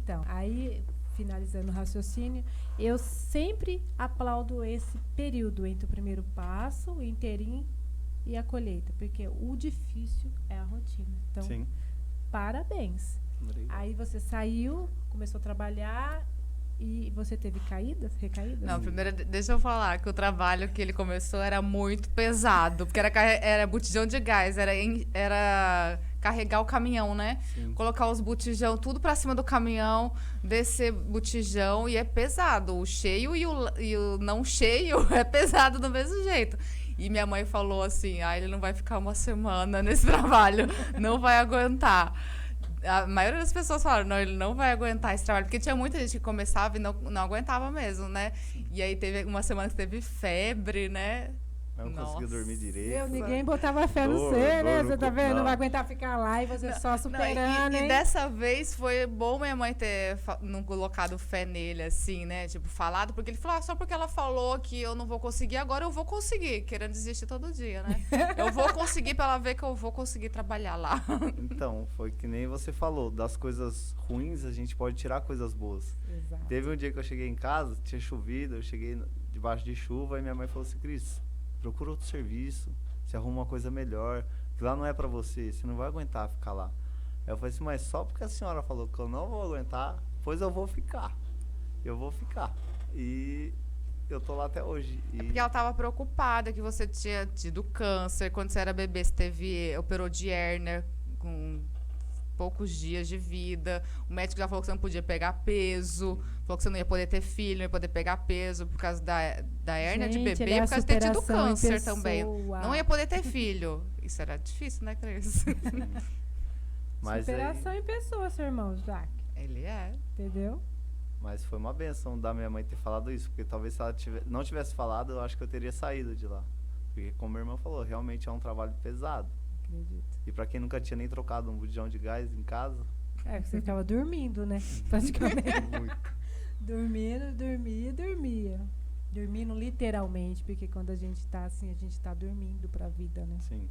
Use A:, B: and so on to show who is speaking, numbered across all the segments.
A: Então, aí, finalizando o raciocínio, eu sempre aplaudo esse período entre o primeiro passo, o interim e a colheita, porque o difícil é a rotina. Então,
B: Sim.
A: parabéns.
B: Obrigado.
A: Aí você saiu, começou a trabalhar e você teve recaídas?
C: Não, primeiro deixa eu falar que o trabalho que ele começou era muito pesado, porque era botijão de gás, era carregar o caminhão, né?
B: Sim.
C: Colocar os botijão tudo pra cima do caminhão, descer botijão, e é pesado. O cheio e o não cheio é pesado do mesmo jeito. E minha mãe falou assim, ele não vai ficar uma semana nesse trabalho, não vai aguentar. A maioria das pessoas falaram, não, ele não vai aguentar esse trabalho, porque tinha muita gente que começava e não aguentava mesmo, né? E aí teve uma semana que teve febre, né?
B: Não conseguiu dormir direito.
A: Ninguém botava fé no você, né? Você tá vendo? Não vai aguentar ficar lá e você só superando, hein?
C: E dessa vez foi bom minha mãe ter não colocado fé nele, assim, né? Tipo, falado, porque ele falou, só porque ela falou que eu não vou conseguir, agora eu vou conseguir, querendo desistir todo dia, né? Eu vou conseguir pra ela ver que eu vou conseguir trabalhar lá.
B: Então, foi que nem você falou, das coisas ruins a gente pode tirar coisas boas.
A: Exato.
B: Teve um dia que eu cheguei em casa, tinha chovido, eu cheguei debaixo de chuva e minha mãe falou assim, Cris, procura outro serviço, você arruma uma coisa melhor, que lá não é pra você não vai aguentar ficar lá. Aí eu falei assim, mas só porque a senhora falou que eu não vou aguentar, pois eu vou ficar. E eu tô lá até hoje.
C: É porque ela tava preocupada que você tinha tido câncer, quando você era bebê, você operou de hérnia com poucos dias de vida. O médico já falou que você não podia pegar peso, falou que você não ia poder ter filho, não ia poder pegar peso por causa da hérnia de bebê, por causa de ter tido câncer também. Não ia poder ter filho. Isso era difícil, né, Cris?
B: Mas
A: superação em pessoa, seu irmão, Jack.
C: Ele é.
A: Entendeu?
B: Mas foi uma benção da minha mãe ter falado isso, porque talvez se ela não tivesse falado, eu acho que eu teria saído de lá. Porque como minha irmã falou, realmente é um trabalho pesado.
A: Acredito.
B: E pra quem nunca tinha nem trocado um botijão de gás em casa...
A: Você ficava dormindo, né? Praticamente. Dormia. Dormindo literalmente, porque quando a gente tá assim, a gente tá dormindo pra vida, né?
B: Sim.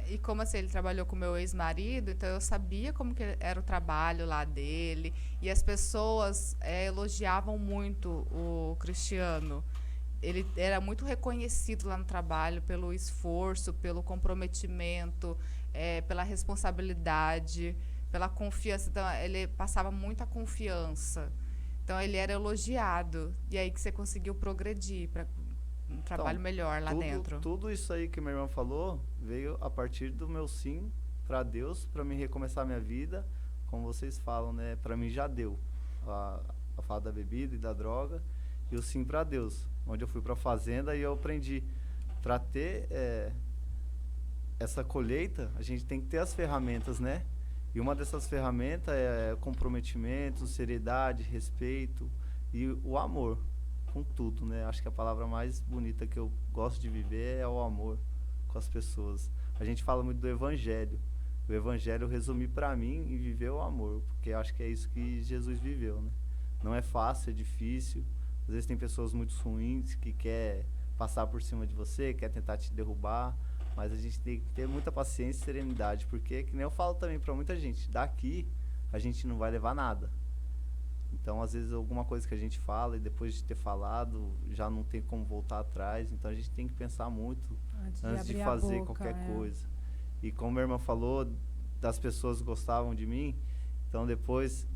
C: E como assim, ele trabalhou com meu ex-marido, então eu sabia como que era o trabalho lá dele. E as pessoas elogiavam muito o Cristiano. Ele era muito reconhecido lá no trabalho pelo esforço, pelo comprometimento, pela responsabilidade, pela confiança. Então, ele passava muita confiança. Então, ele era elogiado. E aí que você conseguiu progredir para um trabalho melhor lá dentro.
B: Tudo isso aí que minha irmã falou veio a partir do meu sim para Deus, para mim recomeçar minha vida. Como vocês falam, né? Para mim já deu. A fala da bebida e da droga. E o sim para Deus. Onde eu fui para a fazenda e eu aprendi. Para ter essa colheita, a gente tem que ter as ferramentas, né? E uma dessas ferramentas é comprometimento, seriedade, respeito e o amor. Com tudo, né? Acho que a palavra mais bonita que eu gosto de viver é o amor com as pessoas. A gente fala muito do evangelho. O evangelho eu resumi para mim e viver o amor, porque acho que é isso que Jesus viveu, né? Não é fácil, é difícil. Às vezes tem pessoas muito ruins que quer passar por cima de você, quer tentar te derrubar, mas a gente tem que ter muita paciência e serenidade, porque, que nem eu falo também para muita gente, daqui a gente não vai levar nada. Então, às vezes, alguma coisa que a gente fala e depois de ter falado, já não tem como voltar atrás. Então, a gente tem que pensar muito antes de fazer qualquer coisa. E como minha irmã falou, das pessoas gostavam de mim. Então, depois,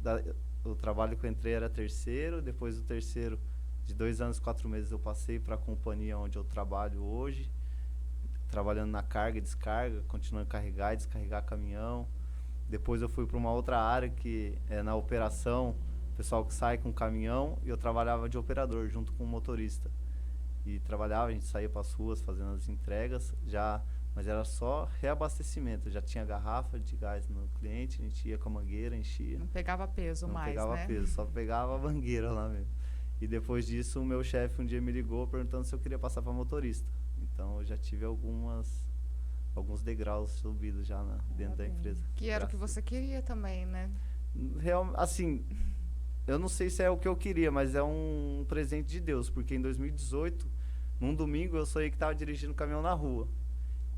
B: o trabalho que eu entrei era terceiro. Depois do terceiro, de 2 anos, 4 meses, eu passei para a companhia onde eu trabalho hoje. Trabalhando na carga e descarga, continuando a carregar e descarregar caminhão. Depois eu fui para uma outra área que é na operação, pessoal que sai com caminhão, e eu trabalhava de operador junto com o motorista. E trabalhava, a gente saía para as ruas fazendo as entregas, mas era só reabastecimento, já tinha garrafa de gás no cliente, a gente ia com a mangueira, enchia.
C: Não pegava peso mais, né?
B: Não pegava peso, só pegava a mangueira lá mesmo. E depois disso, o meu chefe um dia me ligou perguntando se eu queria passar para motorista. Então eu já tive alguns degraus subidos já dentro da empresa.
C: Que era o que você queria também, né?
B: Assim, eu não sei se é o que eu queria, mas é um presente de Deus, porque em 2018, num domingo, eu sonhei que estava dirigindo caminhão na rua.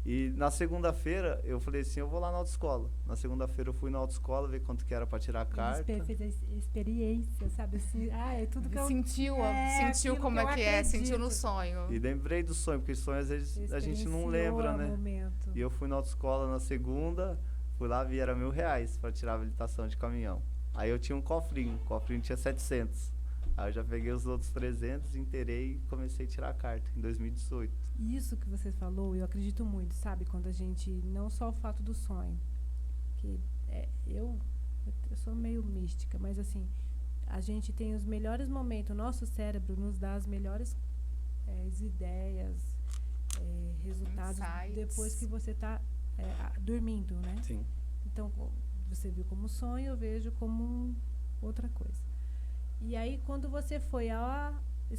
B: E na segunda-feira, eu falei assim, eu vou lá na autoescola. Na segunda-feira eu fui na autoescola ver quanto que era para tirar a carta.
A: Fez a experiência, sabe? Assim, é tudo que eu...
C: Sentiu
A: aquilo
C: como
A: que eu
C: é que é, sentiu no
A: acredito.
C: sonho.
B: E lembrei do sonho, porque sonho às vezes a gente não
A: Experienciou
B: lembra,
A: o
B: né?
A: momento.
B: E eu fui na autoescola na segunda, fui lá, vi, era R$1.000 para tirar a habilitação de caminhão. Aí eu tinha um cofrinho, o cofrinho tinha 700. Aí eu já peguei os outros 300, inteirei e comecei a tirar a carta em 2018.
A: Isso que você falou, eu acredito muito, sabe? Quando a gente, não só o fato do sonho, que eu sou meio mística, mas assim, a gente tem os melhores momentos, o nosso cérebro nos dá as melhores ideias, resultados
C: Insights.
A: depois que você está dormindo, né?
B: Sim.
A: Então, você viu como sonho, eu vejo como outra coisa. E aí, quando você foi à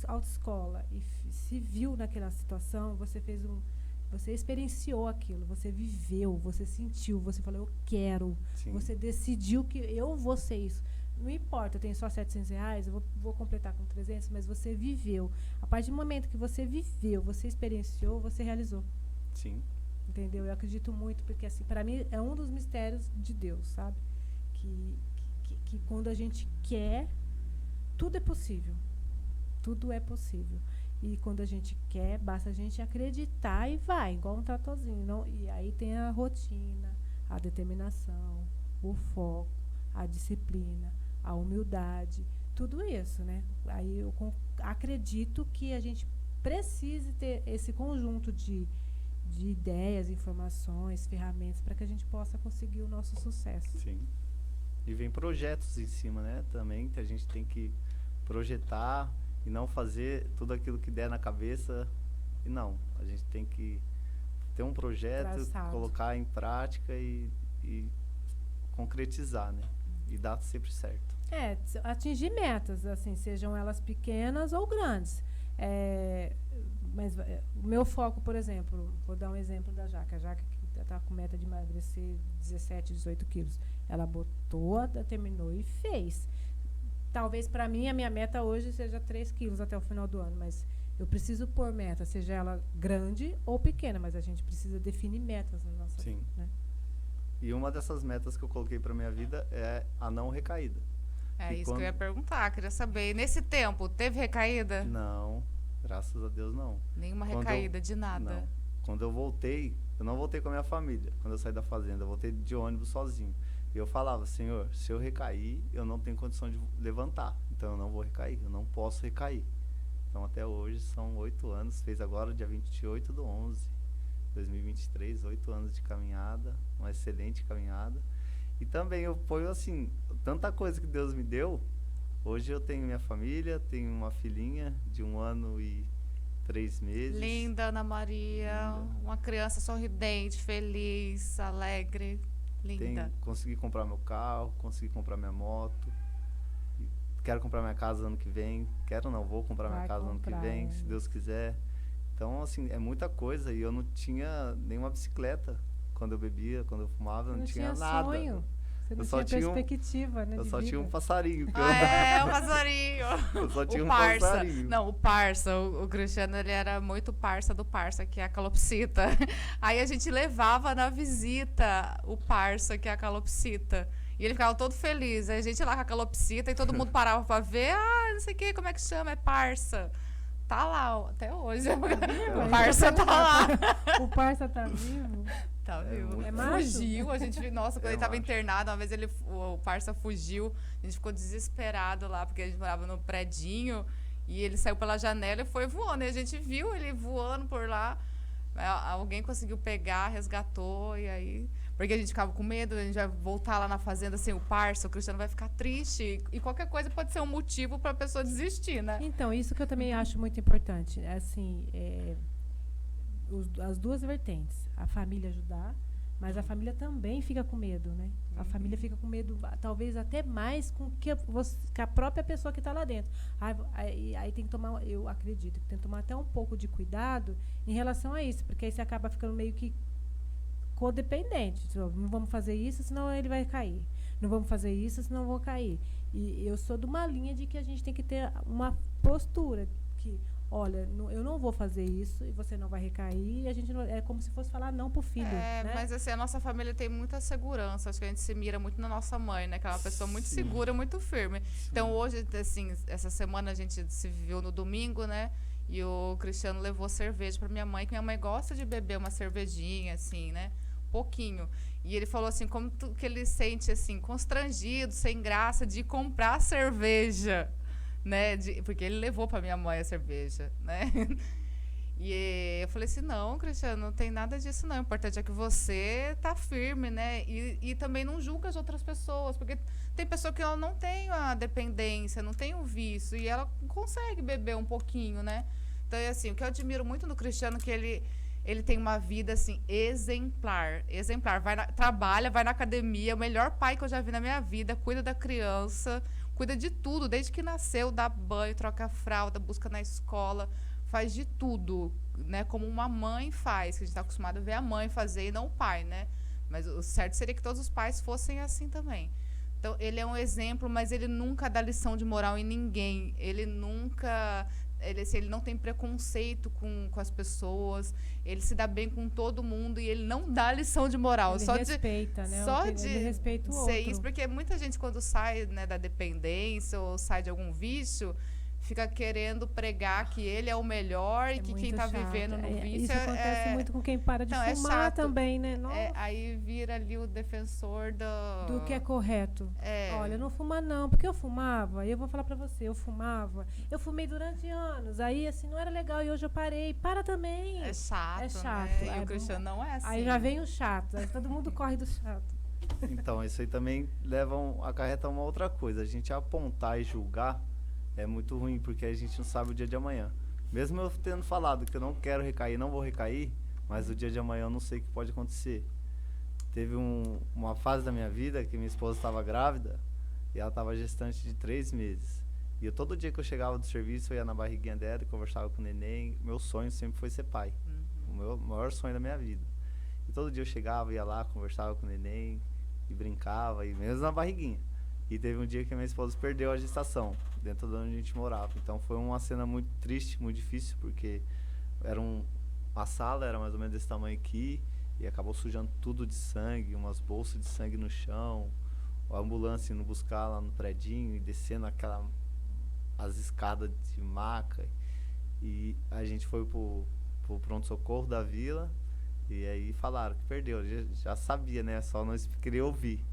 A: autoescola e se viu naquela situação, você experienciou aquilo, você viveu, você sentiu, você falou, eu quero.
B: Sim.
A: Você decidiu que eu vou ser isso. Não importa, eu tenho só R$700, eu vou completar com 300, mas você viveu. A partir do momento que você viveu, você experienciou, você realizou.
B: Sim.
A: Entendeu? Eu acredito muito, porque assim, para mim é um dos mistérios de Deus, sabe? Que quando a gente quer, tudo é possível. Tudo é possível. E quando a gente quer, basta a gente acreditar e vai, igual um tratorzinho. Não, e aí tem a rotina, a determinação, o foco, a disciplina, a humildade, tudo isso, né? Aí eu acredito que a gente precise ter esse conjunto de ideias, informações, ferramentas para que a gente possa conseguir o nosso sucesso.
B: Sim. E vem projetos em cima, né? Também que a gente tem que projetar e não fazer tudo aquilo que der na cabeça. E não, a gente tem que ter um projeto,
A: Traçado.
B: colocar em prática e concretizar, né? E dar sempre certo.
A: Atingir metas, assim, sejam elas pequenas ou grandes. Mas o meu foco, por exemplo, vou dar um exemplo da Jaque. A Jaque que está com meta de emagrecer 17, 18 quilos. Ela botou, terminou e fez. Talvez para mim a minha meta hoje seja 3 quilos até o final do ano, mas eu preciso pôr meta, seja ela grande ou pequena, mas a gente precisa definir metas na nossa
B: Sim.
A: vida, né?
B: E uma dessas metas que eu coloquei para minha vida é a não recaída.
C: É
B: E
C: isso que eu ia perguntar, queria saber. E nesse tempo, teve recaída?
B: Não, graças a Deus não.
C: Nenhuma
B: Quando
C: recaída de nada?
B: Não. Quando eu voltei, eu não voltei com a minha família. Quando eu saí da fazenda, eu voltei de ônibus sozinho. E eu falava, Senhor, se eu recair, eu não tenho condição de levantar. Então eu não vou recair, eu não posso recair. Então até hoje são 8 anos, fez agora dia 28/11/2023, 8 anos de caminhada, uma excelente caminhada. E também eu ponho assim, tanta coisa que Deus me deu. Hoje eu tenho minha família, tenho uma filhinha de 1 ano e 3 meses.
C: Linda, Ana Maria.
B: Linda.
C: Uma criança sorridente, feliz, alegre. Linda.
B: Consegui comprar meu carro, consegui comprar minha moto. E quero comprar minha casa ano que vem. Quero não, vou comprar minha casa ano que vem, se Deus quiser. Então, assim, é muita coisa. E eu não tinha nenhuma bicicleta quando eu bebia, quando eu fumava, não tinha nada.
A: Sonho. Você não
B: Eu só
A: tinha
B: tinha
A: perspectiva, né?
B: Eu
A: de
B: só tinha um
A: vida.
B: passarinho. Que eu
C: O passarinho.
B: Eu só tinha
C: O
B: um
C: parça.
B: passarinho.
C: Não, o parça. O Cristiano, ele era muito parça do parça, que é a calopsita. Aí a gente levava na visita o parça, que é a calopsita. E ele ficava todo feliz. Aí a gente lá com a calopsita e todo mundo parava pra ver. Ah, não sei o que, como é que chama? É parça. Tá lá, até hoje. O parça tá lá.
A: O parça tá vivo.
C: Tá, viu?
B: muito
A: É macho?
C: Fugiu, a gente viu. Nossa, quando
B: É
C: ele tava
B: macho.
C: internado, uma vez o parça fugiu, a gente ficou desesperado lá, porque a gente morava no predinho, e ele saiu pela janela e foi voando. E a gente viu ele voando por lá. Alguém conseguiu pegar, resgatou, e aí. Porque a gente ficava com medo, a gente vai voltar lá na fazenda sem o parça, o Cristiano vai ficar triste. E qualquer coisa pode ser um motivo pra pessoa desistir, né?
A: Então, isso que eu também acho muito importante. Assim, as duas vertentes. A família ajudar, mas a família também fica com medo, né? A família fica com medo, talvez até mais com que a própria pessoa que está lá dentro. Aí tem que tomar, eu acredito, que tem que tomar até um pouco de cuidado em relação a isso, porque aí você acaba ficando meio que codependente. Não vamos fazer isso, senão ele vai cair. Não vamos fazer isso, senão eu vou cair. E eu sou de uma linha de que a gente tem que ter uma postura que olha, eu não vou fazer isso e você não vai recair. A gente é como se fosse falar não pro filho, né?
C: Mas assim, a nossa família tem muita segurança. Acho que a gente se mira muito na nossa mãe, né? Que é uma pessoa muito segura, muito firme. Então hoje, assim, essa semana a gente se viu no domingo, né? E o Cristiano levou cerveja pra minha mãe, que minha mãe gosta de beber uma cervejinha, assim, né? Pouquinho. E ele falou assim, como que ele sente, assim, constrangido, sem graça, de comprar cerveja, né? Porque ele levou pra minha mãe a cerveja, né? E eu falei assim, não, Cristiano, não tem nada disso, não. O importante é que você tá firme, né? E também não julga as outras pessoas, porque tem pessoa que ela não tem a dependência, não tem o vício, e ela consegue beber um pouquinho, né? Então, assim, o que eu admiro muito no Cristiano é que ele tem uma vida, assim, exemplar. Exemplar. Trabalha, vai na academia, é o melhor pai que eu já vi na minha vida, cuida da criança, cuida de tudo, desde que nasceu, dá banho, troca a fralda, busca na escola, faz de tudo, né? Como uma mãe faz, que a gente está acostumado a ver a mãe fazer e não o pai, né? Mas o certo seria que todos os pais fossem assim também. Então, ele é um exemplo, mas ele nunca dá lição de moral em ninguém. Ele nunca... Ele não tem preconceito com as pessoas, ele se dá bem com todo mundo e ele não dá lição de moral.
A: Ele
C: só
A: respeita, né?
C: Ele
A: respeita o
C: ser
A: outro.
C: isso, porque muita gente quando sai, né, da dependência ou sai de algum vício, fica querendo pregar que ele é o melhor e que quem está vivendo no vício
A: isso acontece muito com quem para de fumar também, né?
C: Aí vira ali o defensor
A: do que é correto. Olha, não fuma não, porque eu fumava, e eu vou falar pra você, eu fumei durante anos, aí assim, não era legal e hoje eu parei. Para também.
C: É chato,
A: né?
C: E o Cristiano não é assim.
A: Aí já vem o chato, aí todo mundo corre do chato.
B: Então, isso aí também acarreta uma outra coisa. A gente apontar e julgar é muito ruim, porque a gente não sabe o dia de amanhã. Mesmo eu tendo falado que eu não quero recair, não vou recair, mas o dia de amanhã eu não sei o que pode acontecer. Teve uma fase da minha vida que minha esposa estava grávida e ela estava gestante de 3 meses. E todo dia que eu chegava do serviço, eu ia na barriguinha dela e conversava com o neném. Meu sonho sempre foi ser pai. O meu maior sonho da minha vida. E todo dia eu chegava, ia lá, conversava com o neném e brincava, e mesmo na barriguinha. E teve um dia que minha esposa perdeu a gestação, dentro de onde a gente morava. Então foi uma cena muito triste, muito difícil, porque era uma sala, era mais ou menos desse tamanho aqui, e acabou sujando tudo de sangue, umas bolsas de sangue no chão, a ambulância indo buscar lá no predinho e descendo as escadas de maca. E a gente foi pro pronto-socorro da vila, e aí falaram que perdeu. Eu já sabia, né? Só não queria ouvir.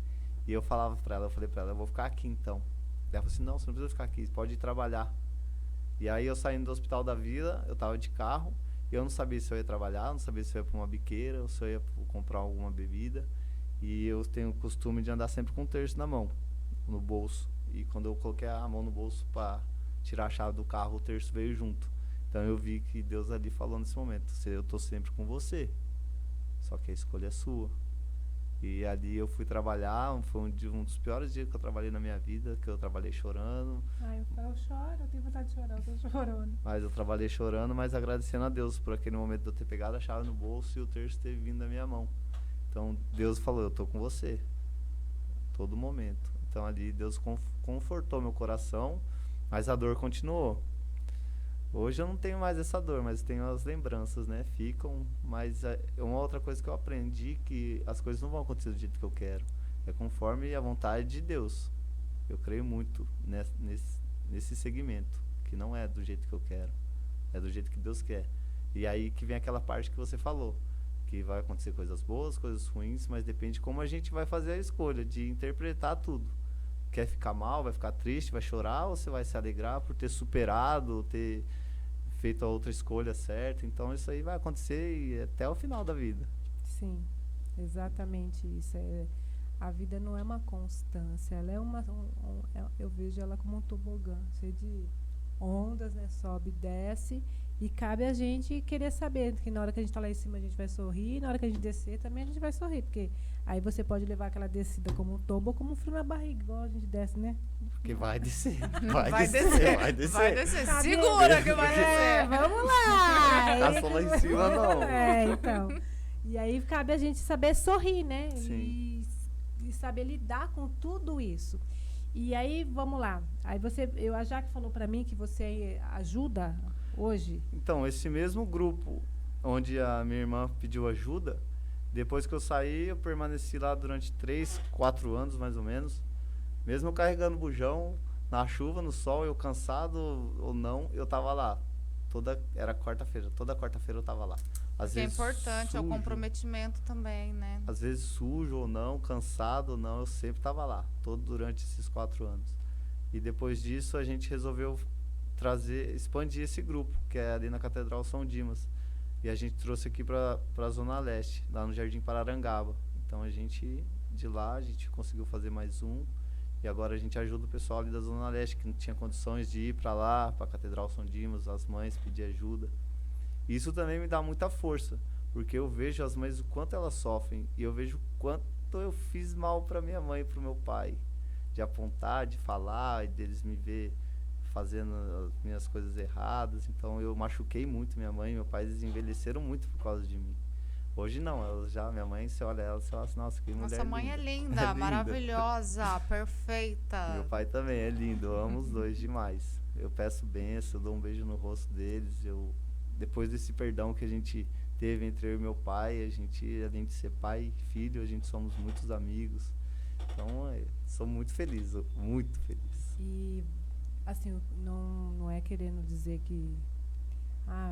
B: E eu falei pra ela, eu vou ficar aqui então. Ela falou assim, não, você não precisa ficar aqui, você pode ir trabalhar. E aí eu saindo do hospital da vila, eu tava de carro, e eu não sabia se eu ia trabalhar, não sabia se eu ia pra uma biqueira, ou se eu ia comprar alguma bebida. E eu tenho o costume de andar sempre com um terço na mão, no bolso. E quando eu coloquei a mão no bolso pra tirar a chave do carro, o terço veio junto. Então eu vi que Deus ali falou nesse momento, eu tô sempre com você, só que a escolha é sua. E ali eu fui trabalhar, foi um dos piores dias que eu trabalhei na minha vida, que eu trabalhei chorando.
A: Eu choro, eu tenho vontade de chorar, eu tô chorando.
B: Mas eu trabalhei chorando, mas agradecendo a Deus por aquele momento de eu ter pegado a chave no bolso e o terço ter vindo da minha mão. Então Deus falou, eu tô com você, todo momento. Então ali Deus confortou meu coração, mas a dor continuou. Hoje eu não tenho mais essa dor, mas tenho as lembranças, né? Ficam, mas é uma outra coisa que eu aprendi, que as coisas não vão acontecer do jeito que eu quero. É conforme a vontade de Deus. Eu creio muito nesse segmento, que não é do jeito que eu quero, é do jeito que Deus quer. E aí que vem aquela parte que você falou, que vai acontecer coisas boas, coisas ruins, mas depende de como a gente vai fazer a escolha, de interpretar tudo. Quer ficar mal, vai ficar triste, vai chorar, ou você vai se alegrar por ter superado, ter feito a outra escolha certa? Então isso aí vai acontecer até o final da vida.
A: Sim, exatamente isso. A vida não é uma constância, ela é eu vejo ela como um tobogã, cheio de ondas, né? Sobe e desce, e cabe a gente querer saber que na hora que a gente está lá em cima a gente vai sorrir, na hora que a gente descer também a gente vai sorrir, porque aí você pode levar aquela descida como um tombo ou como um frio na barriga, igual a gente desce, né?
B: Porque vai descer,
C: vai descer. Segura que vai descer.
A: Vamos lá!
B: Ficar só lá em cima, não.
A: Então. E aí cabe a gente saber sorrir, né?
B: Sim.
A: E saber lidar com tudo isso. E aí, vamos lá. Aí a Jaque falou para mim que você ajuda hoje?
B: Então, esse mesmo grupo onde a minha irmã pediu ajuda, depois que eu saí, eu permaneci lá durante 3, 4 anos, mais ou menos. Mesmo carregando bujão, na chuva, no sol, eu cansado ou não, eu tava lá. Era quarta-feira, toda quarta-feira eu tava lá. Às
C: Que é
B: vezes
C: importante, é o
B: sujo,
C: comprometimento também, né?
B: às vezes sujo ou não, cansado ou não, eu sempre tava lá, todo durante esses 4 anos. E depois disso a gente resolveu expandir esse grupo, que é ali na Catedral São Dimas. E a gente trouxe aqui para a Zona Leste, lá no Jardim Pararangaba. Então de lá, a gente conseguiu fazer mais um. E agora a gente ajuda o pessoal ali da Zona Leste, que não tinha condições de ir para lá, para a Catedral São Dimas, as mães pedir ajuda. Isso também me dá muita força, porque eu vejo as mães o quanto elas sofrem, e eu vejo o quanto eu fiz mal para minha mãe e para o meu pai. De apontar, de falar, e deles me ver fazendo as minhas coisas erradas. Então eu machuquei muito minha mãe e meu pai, eles envelheceram muito por causa de mim. Hoje não, minha mãe, você olha ela, você fala assim, nossa, que mulher linda.
C: Nossa mãe é linda,
B: É linda.
C: maravilhosa, perfeita.
B: Meu pai também é lindo, eu amo os dois demais. Eu peço bênção, eu dou um beijo no rosto deles. Depois desse perdão que a gente teve entre eu e meu pai, além de ser pai e filho, a gente somos muitos amigos. Então, sou muito feliz, muito feliz.
A: E, assim, não é querendo dizer que...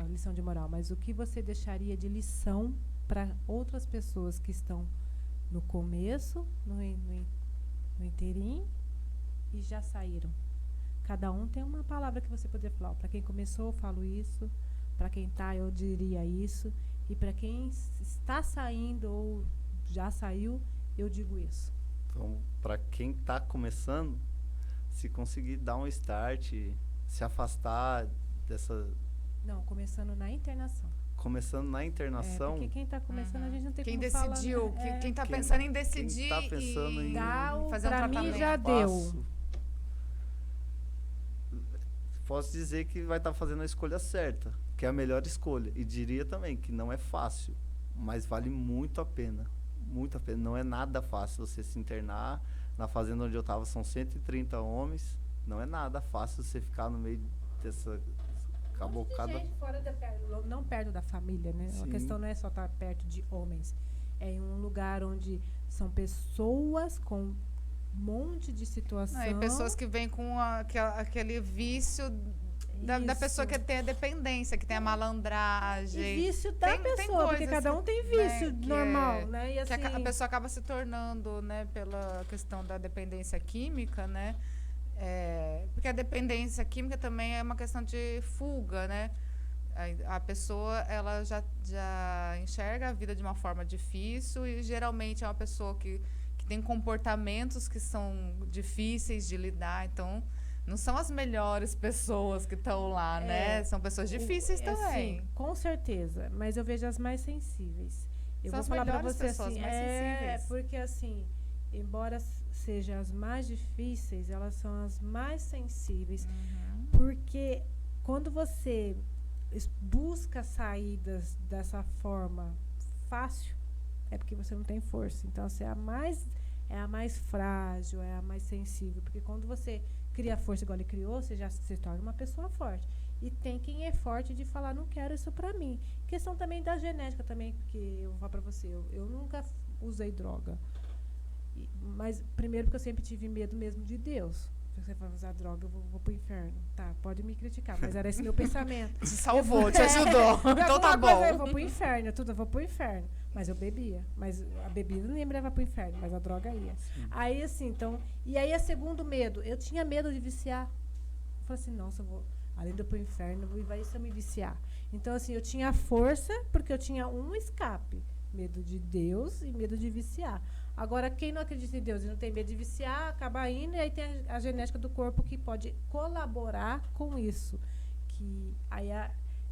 A: lição de moral, mas o que você deixaria de lição para outras pessoas que estão no começo, no inteirinho e já saíram? Cada um tem uma palavra que você poderia falar. Para quem começou, eu falo isso. Para quem está, eu diria isso. E para quem está saindo ou já saiu, eu digo isso.
B: Então, para quem está começando, se conseguir dar um start, se afastar dessa...
A: Não, começando na internação.
B: Começando na internação...
A: Porque quem está começando, a gente não tem
C: Quem
A: como
C: decidiu,
A: falar, né?
C: quem está pensando em decidir
B: tá pensando
C: e
B: em
C: fazer um
A: pra mim
C: tratamento.
A: já deu.
B: Posso dizer que vai estar fazendo a escolha certa, que é a melhor escolha. E diria também que não é fácil, mas vale muito a pena. Muito a pena. Não é nada fácil você se internar. Na fazenda onde eu estava são 130 homens. Não é nada fácil você ficar no meio dessa cabocada.
A: Gente fora não perto da família, né?
B: Sim.
A: A questão não é só estar perto de homens. É em um lugar onde são pessoas com um monte de situação.
C: E pessoas que vêm com aquele vício da pessoa que tem a dependência, que tem a malandragem.
A: E vício da pessoa, porque cada um tem vício normal, né? E assim,
C: a pessoa acaba se tornando, né, pela questão da dependência química, né? Porque a dependência química também é uma questão de fuga, né? A pessoa, ela já enxerga a vida de uma forma difícil e geralmente é uma pessoa que tem comportamentos que são difíceis de lidar. Então, não são as melhores pessoas que estão lá, né? São pessoas difíceis também.
A: Assim, com certeza, mas eu vejo as mais sensíveis. Eu
C: São
A: vou falar para
C: melhores
A: você
C: pessoas,
A: assim,
C: mais sensíveis.
A: porque assim, embora sejam as mais difíceis, elas são as mais sensíveis, porque quando você busca saídas dessa forma fácil, é porque você não tem força. Então, você é a mais frágil, é a mais sensível. Porque quando você cria força igual ele criou, você já se torna uma pessoa forte. E tem quem é forte de falar, não quero isso pra mim. Questão também da genética também, porque eu vou falar pra você, eu nunca usei droga. Mas primeiro porque eu sempre tive medo mesmo de Deus. Se você for usar droga, eu vou pro inferno. Tá, pode me criticar, mas era esse meu pensamento.
C: Te salvou, te ajudou. Então tá bom.
A: Eu vou pro inferno, eu vou pro inferno. Mas eu bebia. Mas a bebida não ia me levar pro inferno, mas a droga ia. Sim. Aí, assim, então... E aí, segundo medo. Eu tinha medo de viciar. Eu falei assim, nossa, além de eu ir pro inferno, vai se eu me viciar. Então, assim, eu tinha força, porque eu tinha um escape. Medo de Deus e medo de viciar. Agora, quem não acredita em Deus e não tem medo de viciar, acaba indo, e aí tem a genética do corpo que pode colaborar com isso. Que aí,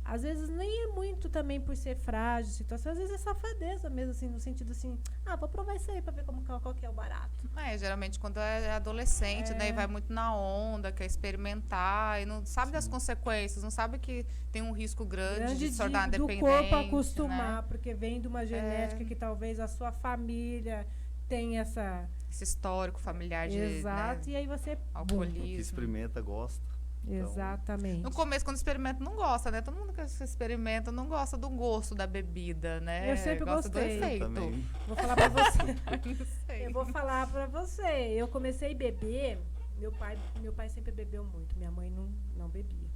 A: às vezes, nem é muito também por ser frágil, situação, às vezes é safadeza mesmo, assim, no sentido assim, vou provar isso aí pra ver qual que é o barato.
C: Geralmente quando é adolescente, daí vai muito na onda, quer experimentar, e não sabe das consequências, não sabe que tem um risco grande de se tornar dependente.
A: Do corpo acostumar, né? Porque vem de uma genética que talvez a sua família tem esse
C: histórico familiar de
A: exato, e aí você
C: alcoolismo.
B: Que experimenta, gosta.
A: Exatamente.
C: No começo, quando experimenta, não gosta, né? Todo mundo que experimenta não gosta do gosto da bebida, né?
A: Eu sempre
C: gosta
A: gostei.
C: do efeito.
B: Também.
A: Vou falar pra você.
C: Não sei.
A: Eu vou falar pra você. Eu comecei a beber. Meu pai sempre bebeu muito. Minha mãe não bebia.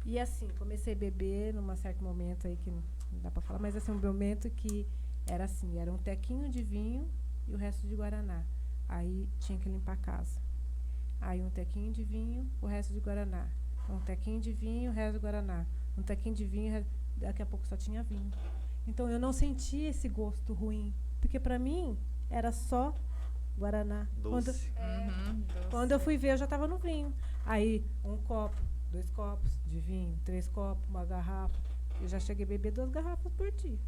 A: E assim, comecei a beber num certo momento aí que não dá pra falar, mas assim, um momento que era assim, era um tequinho de vinho e o resto de guaraná. Aí tinha que limpar a casa. Aí um tequinho de vinho, o resto de guaraná. Um tequinho de vinho, o resto de guaraná. Um tequinho de vinho, daqui a pouco só tinha vinho. Então eu não sentia esse gosto ruim, porque pra mim era só guaraná.
B: Doce.
A: Quando eu fui ver, eu já estava no vinho. Aí, um copo, 2 copos de vinho, 3 copos, uma garrafa. Eu já cheguei a beber 2 garrafas por dia.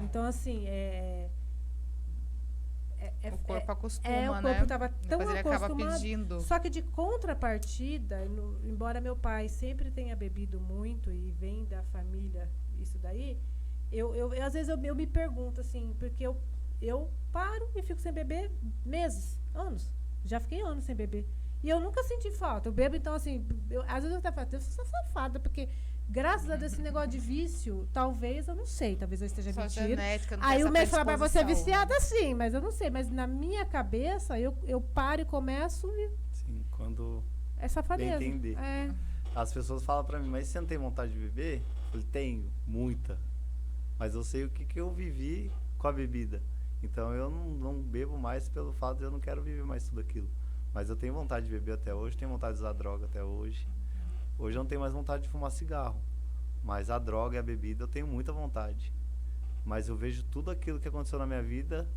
A: Então, assim,
C: O corpo acostuma,
A: o
C: né?
A: corpo estava tão
C: Depois ele acaba
A: acostumado.
C: pedindo.
A: Só que de contrapartida, embora meu pai sempre tenha bebido muito e vem da família isso daí, às vezes eu me pergunto assim, porque eu paro e fico sem beber meses, anos. Já fiquei anos sem beber. E eu nunca senti falta. Eu bebo, então, assim, às vezes eu até falo, eu sou safada, porque graças a Deus esse negócio de vício, talvez, eu não sei, talvez eu esteja
C: Sua
A: mentindo.
C: genética não
A: Aí
C: tem
A: o
C: essa
A: médico fala, mas você é
C: predisposição.
A: viciada sim, mas eu não sei. Mas na minha cabeça, eu paro e começo e
B: Sim, quando
A: é safadeza.
B: bem entender.
A: É.
B: As pessoas falam pra mim, mas você não tem vontade de beber? Eu falei, tenho, muita. Mas eu sei o que eu vivi com a bebida. Então eu não bebo mais pelo fato de eu não quero viver mais tudo aquilo. Mas eu tenho vontade de beber até hoje, tenho vontade de usar droga até hoje. Hoje eu não tenho mais vontade de fumar cigarro. Mas a droga e a bebida eu tenho muita vontade. Mas eu vejo tudo aquilo que aconteceu na minha vida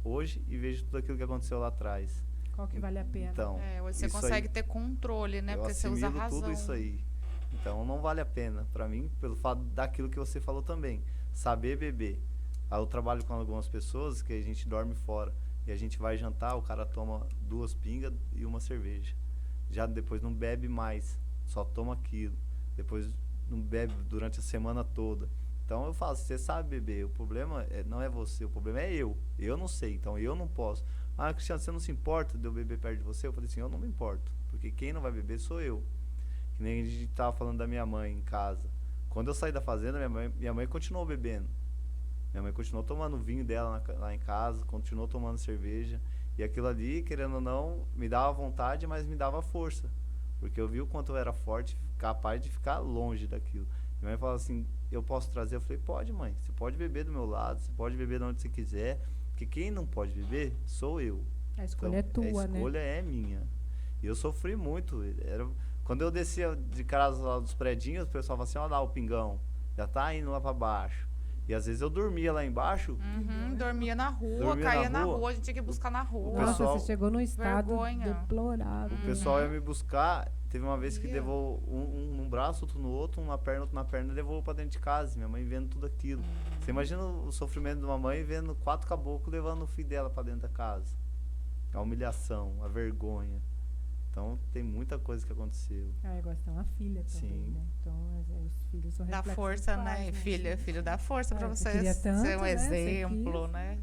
B: hoje e vejo tudo aquilo que aconteceu lá atrás.
A: Qual que vale a pena?
B: Então,
C: Hoje você
B: isso
C: consegue
B: aí,
C: ter controle, né?
B: eu
C: Porque você usa a
B: assimilo
C: razão.
B: tudo isso aí. Então não vale a pena pra mim, pelo fato daquilo que você falou também. Saber beber. Aí eu trabalho com algumas pessoas que a gente dorme fora. E a gente vai jantar, o cara toma 2 pingas e uma cerveja. Já depois não bebe mais, só toma aquilo. Depois não bebe durante a semana toda. Então eu falo, você sabe beber, o problema não é você, o problema é eu. Eu não sei, então eu não posso. Ah, Cristiano, você não se importa de eu beber perto de você? Eu falei assim, eu não me importo, porque quem não vai beber sou eu. Que nem a gente tava falando da minha mãe em casa. Quando eu saí da fazenda, minha mãe continuou bebendo. Minha mãe continuou tomando vinho dela lá em casa, continuou tomando cerveja. E aquilo ali, querendo ou não, me dava vontade, mas me dava força. Porque eu vi o quanto eu era forte, capaz de ficar longe daquilo. Minha mãe falava assim, eu posso trazer? Eu falei, pode, mãe. Você pode beber do meu lado, você pode beber de onde você quiser. Porque quem não pode beber sou eu.
A: A escolha
B: Então,
A: é tua,
B: a
A: né?
B: escolha é minha. E eu sofri muito. Quando eu descia de casa lá dos predinhos, o pessoal falava assim, olha lá o pingão, já tá indo lá pra baixo. E às vezes eu dormia lá embaixo.
C: Dormia na rua,
B: Dormia
C: caía
B: na
C: na
B: rua.
C: rua, a gente tinha que buscar na rua.
A: Nossa,
B: pessoal-
A: você chegou num estado
C: Vergonha.
A: deplorável.
B: O pessoal ia me buscar. Teve uma vez que
C: Ia.
B: levou um num braço, outro no outro, um na perna, outro na perna, e levou pra dentro de casa. Minha mãe vendo tudo aquilo. Você imagina o sofrimento de uma mãe vendo 4 caboclos levando o filho dela pra dentro da casa. A humilhação, a vergonha. Então tem muita coisa que aconteceu.
A: Ah, agora você tem uma filha também,
B: Sim.
A: né? Então, os filhos são
C: Dá
A: reflexo
C: força,
A: dos pais,
C: né? Filho dá força pra
A: É,
C: você
A: você queria tanto,
C: ser um
A: né? Você
C: exemplo,
A: quis.
C: né?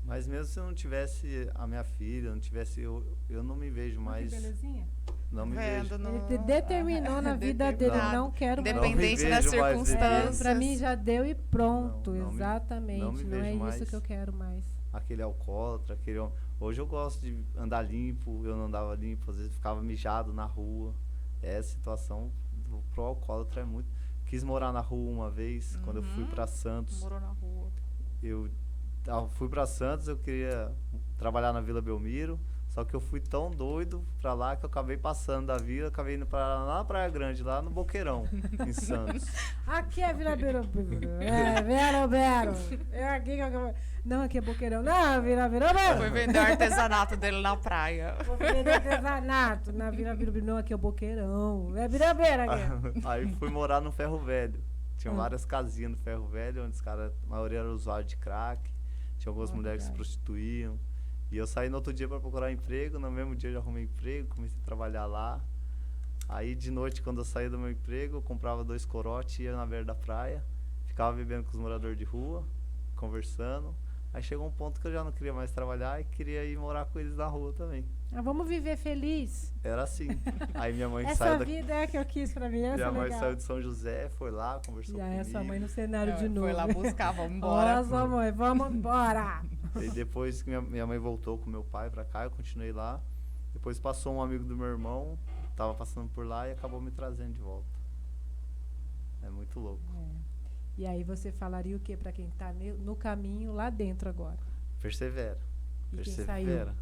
B: Mas mesmo se eu não tivesse a minha filha, não tivesse eu não me vejo
A: Olha que
B: mais.
A: belezinha.
B: Não me
C: Vendo
B: vejo.
C: no...
A: Ele determinou na vida dele,
C: Determinado.
A: não quero mais.
C: Independente
B: Não me
C: das
B: vejo mais
C: circunstâncias.
A: Pra mim já deu e pronto,
B: Não me
A: exatamente. Não,
B: vejo
A: é
B: mais.
A: isso que eu quero mais.
B: Aquele alcoólatra, Hoje eu gosto de andar limpo, eu não andava limpo, às vezes ficava mijado na rua. Essa situação pro alcoólatra é muito. Quis morar na rua uma vez, quando eu fui pra Santos.
C: Morou na rua.
B: Eu fui pra Santos, eu queria trabalhar na Vila Belmiro, só que eu fui tão doido pra lá que eu acabei passando da vila, acabei indo lá na Praia Grande, lá no Boqueirão, em Santos.
A: Aqui é Vila Birubiru. É, Vero. É aqui que eu... Não, aqui é Boqueirão. Não, Vila
C: Foi
A: Birubiru.
C: vender o artesanato dele na praia.
A: Vou vender artesanato na Vila Birubiru. Não, aqui é Boqueirão. É Birubiru aqui.
B: Aí fui morar no Ferro Velho. Tinha várias casinhas no Ferro Velho, onde os caras, a maioria era usuário de crack. Tinha algumas mulheres que se prostituíam. E eu saí no outro dia para procurar emprego. No mesmo dia eu já arrumei emprego, comecei a trabalhar lá. Aí de noite, quando eu saía do meu emprego, eu comprava 2 corotes, ia na beira da praia, ficava bebendo com os moradores de rua, conversando. Aí chegou um ponto que eu já não queria mais trabalhar e queria ir morar com eles na rua também.
A: Ah, vamos viver feliz.
B: Era assim. Aí minha mãe
A: Essa
B: saiu da...
A: vida é que eu quis pra mim, essa
B: Minha
A: é
B: mãe
A: legal.
B: saiu de São José, foi lá, conversou
A: Já é sua mãe
B: comigo.
A: no cenário de novo.
C: Foi lá buscar, vamos embora.
A: Nossa, mãe, vamos embora.
B: E depois que minha mãe voltou com meu pai pra cá, eu continuei lá. Depois passou um amigo do meu irmão, tava passando por lá e acabou me trazendo de volta. É muito louco.
A: E aí você falaria o que pra quem tá no caminho lá dentro agora?
B: Persevera.
A: E quem
B: Persevera.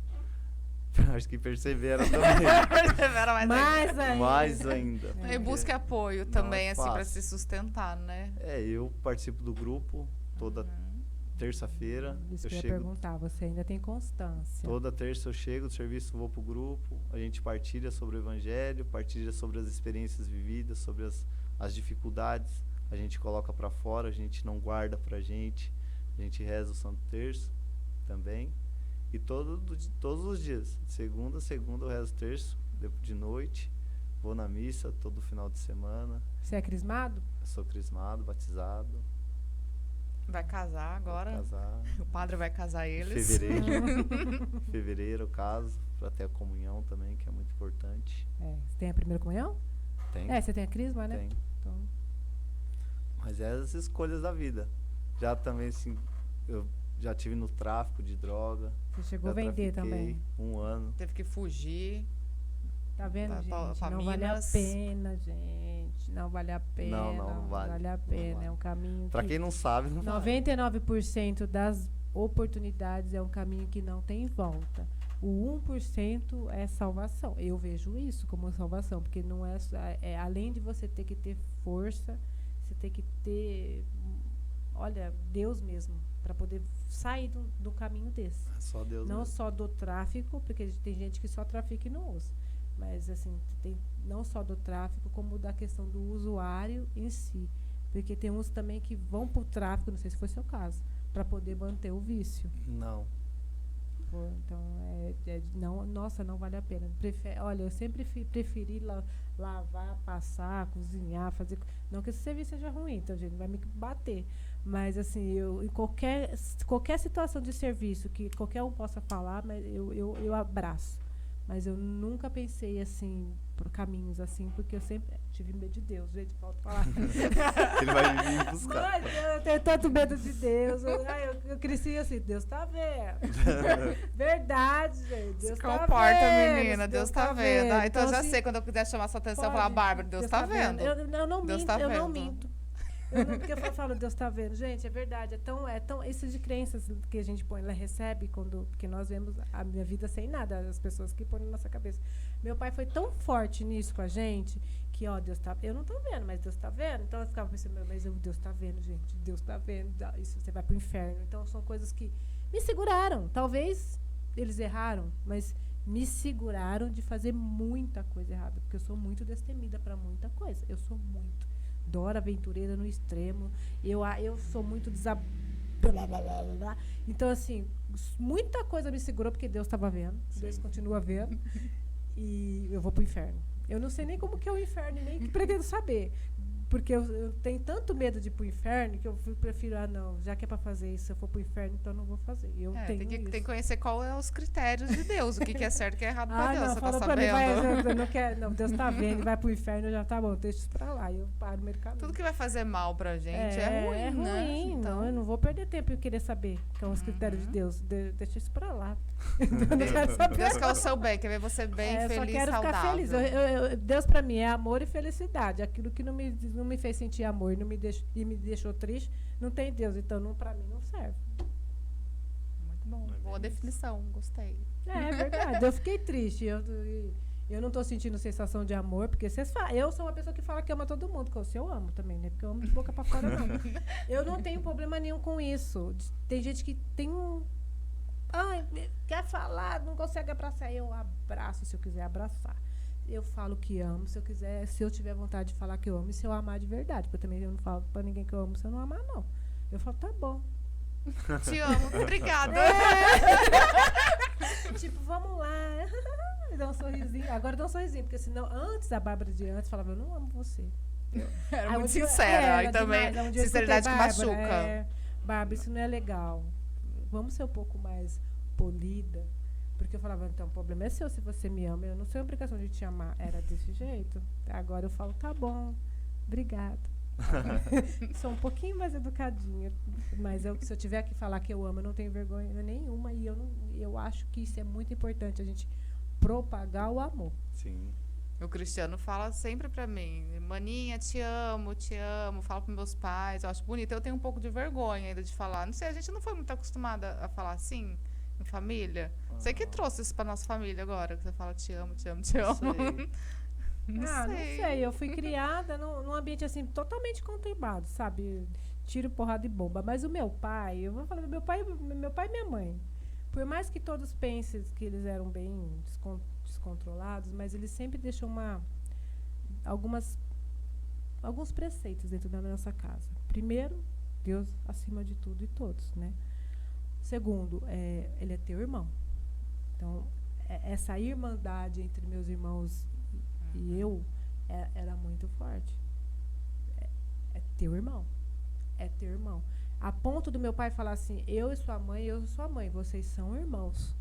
B: Acho que persevera também.
C: Persevera mais ainda.
B: Mais ainda.
C: E
B: porque
C: busque apoio
B: não
C: também,
B: é
C: assim, pra
B: fácil.
C: se sustentar, né?
B: Eu participo do grupo toda terça-feira.
A: Isso
B: Eu
A: que eu ia
B: chego
A: perguntar, você ainda tem constância.
B: toda terça eu chego do serviço, vou pro grupo, a gente partilha sobre o evangelho, partilha sobre as experiências vividas, sobre as dificuldades, a gente coloca pra fora, a gente não guarda pra gente, a gente reza o Santo Terço também. E todos os dias, de segunda a segunda eu rezo terço, de noite, vou na missa todo final de semana.
A: Você é crismado?
B: Eu sou crismado, batizado,
C: Vai casar agora.
B: vou casar.
C: O padre vai casar
B: Em
C: eles.
B: fevereiro. Em fevereiro eu caso, pra ter a comunhão também, que é muito importante.
A: Você tem a primeira comunhão?
B: Tem,
A: Você tem a crisma, né?
B: tem.
A: Então,
B: Mas é as escolhas da vida. Já também, assim, eu já tive no tráfico de droga.
A: você chegou
B: Já
A: a vender
B: trafiquei
A: também.
B: 1 ano.
C: Teve que fugir.
A: Tá vendo,
C: Pra
A: gente? Não vale a
C: Minas.
A: pena, gente. Não vale a pena.
B: Não vale.
A: a
B: Não
A: pena.
B: vale.
A: É um caminho
B: Pra
A: que...
B: quem não sabe, não vale.
A: 99% das oportunidades é um caminho que não tem volta. O 1% é salvação. Eu vejo isso como salvação, porque não além de você ter que ter força, você tem que ter, olha, Deus mesmo, para poder sair do caminho desse.
B: Só Deus
A: Não
B: mesmo.
A: só do tráfico, porque tem gente que só trafica e não usa. Mas, assim, tem não só do tráfico, como da questão do usuário em si. Porque tem uns também que vão pro tráfico, não sei se foi seu caso, para poder manter o vício.
B: Não.
A: Então, não, nossa, não vale a pena. Olha, eu sempre preferi lavar, passar, cozinhar, fazer... Não que esse serviço seja ruim, então, gente, vai me bater. Mas, assim, em qualquer situação de serviço que qualquer um possa falar, mas eu abraço. Mas eu nunca pensei, assim, por caminhos assim, porque eu sempre tive medo de Deus, gente, falta falar.
B: Ele vai vir buscar.
A: Mas eu tenho tanto medo de Deus. Eu cresci assim, Deus tá vendo. Verdade, gente. Deus
C: Se
A: tá
C: comporta,
A: vendo,
C: menina. Deus tá vendo. Ah, então eu já
A: assim,
C: sei, quando eu quiser chamar sua atenção, eu
A: pode,
C: falar, Bárbara, Deus tá vendo.
A: Eu não
C: Deus
A: minto,
C: tá
A: eu não
C: vendo.
A: minto. Porque eu falo, Deus tá vendo. Gente, é verdade. É tão isso de crenças que a gente põe, ela recebe, porque nós vemos a minha vida sem nada, as pessoas que põem na nossa cabeça. Meu pai foi tão forte nisso com a gente, que, ó, Deus tá... Eu não tô vendo, mas Deus tá vendo. Então eu ficava pensando, mas Deus tá vendo, gente. Deus tá vendo. Isso, você vai pro inferno. Então são coisas que me seguraram. Talvez eles erraram, mas me seguraram de fazer muita coisa errada. Porque eu sou muito destemida pra muita coisa. Eu sou muito. Dora aventureira no extremo. Eu sou muito Então, assim, muita coisa me segurou porque Deus estava vendo.
B: Sim.
A: Deus continua vendo. E eu vou pro inferno. Eu não sei nem como que é o inferno, nem que pretendo saber. Porque eu tenho tanto medo de ir pro inferno que eu prefiro, não, já que é pra fazer isso, se eu for pro inferno, então eu não vou fazer. Eu tenho
C: Tem
A: isso.
C: que conhecer qual é os critérios de Deus, o que é certo e o que é errado pra Deus,
A: não,
C: você tá
A: falou pra mim,
C: sabendo?
A: não, Deus tá vendo, vai pro inferno, já tá bom, deixa isso pra lá. E eu paro no meio do caminho.
C: Tudo que vai fazer mal pra gente é ruim,
A: É
C: né?
A: ruim,
C: Então,
A: não, eu não vou perder tempo em querer saber quais são os critérios de Deus. Deixa isso pra lá. Eu não quero saber.
C: Deus quer o seu bem, quer ver você bem,
A: Eu
C: feliz,
A: só quero
C: saudável.
A: ficar feliz. Deus pra mim é amor e felicidade. Aquilo que não me fez sentir amor e me deixou triste, não tem Deus. Então, pra mim, não serve.
C: Muito bom, boa definição, gostei.
A: É verdade. Eu fiquei triste. Eu não tô sentindo sensação de amor, porque eu sou uma pessoa que fala que ama todo mundo, que eu amo também, né? Porque eu amo de boca pra fora, não. Eu não tenho problema nenhum com isso. Tem gente que tem quer falar, não consegue abraçar. Eu abraço se eu quiser abraçar. Eu falo que amo, se eu tiver vontade de falar que eu amo, e se eu amar de verdade. Porque também eu não falo pra ninguém que eu amo se eu não amar, não. Eu falo, tá bom.
C: Te amo, obrigada.
A: Tipo, vamos lá. Dá um sorrisinho. Agora dá um sorrisinho, porque senão, antes, a Bárbara de antes falava, eu não amo você.
C: Era
A: Aí
C: muito
A: um dia-
C: sincera,
A: era
C: e também
A: demais. Aí um dia eu
C: sinceridade que
A: escutei,
C: machuca.
A: Bárbara, isso não é legal. vamos ser um pouco mais polida. Porque eu falava, então, o problema é seu se você me ama. Eu não tenho obrigação de te amar. Era desse jeito. Agora eu falo, tá bom, obrigada. Sou um pouquinho mais educadinha. Mas se eu tiver que falar que eu amo, eu não tenho vergonha nenhuma. E eu acho que isso é muito importante, a gente propagar o amor.
B: Sim.
C: O Cristiano fala sempre pra mim, maninha, te amo, falo pros meus pais, eu acho bonito. Eu tenho um pouco de vergonha ainda de falar. Não sei, a gente não foi muito acostumada a falar assim em família. Você que trouxe isso pra nossa família agora, que você fala te amo, te amo, te amo.
A: Não sei. Eu fui criada num ambiente assim, totalmente conturbado, sabe? Tiro, porrada e bomba. Mas o meu pai, eu vou falar, meu pai e minha mãe. Por mais que todos pensem que eles eram bem descontrolados, mas eles sempre deixam alguns preceitos dentro da nossa casa. Primeiro, Deus acima de tudo e todos, né? Segundo, ele é teu irmão. Então, essa irmandade entre meus irmãos e eu era muito forte. É teu irmão. É teu irmão. A ponto do meu pai falar assim, eu e sua mãe, vocês são irmãos.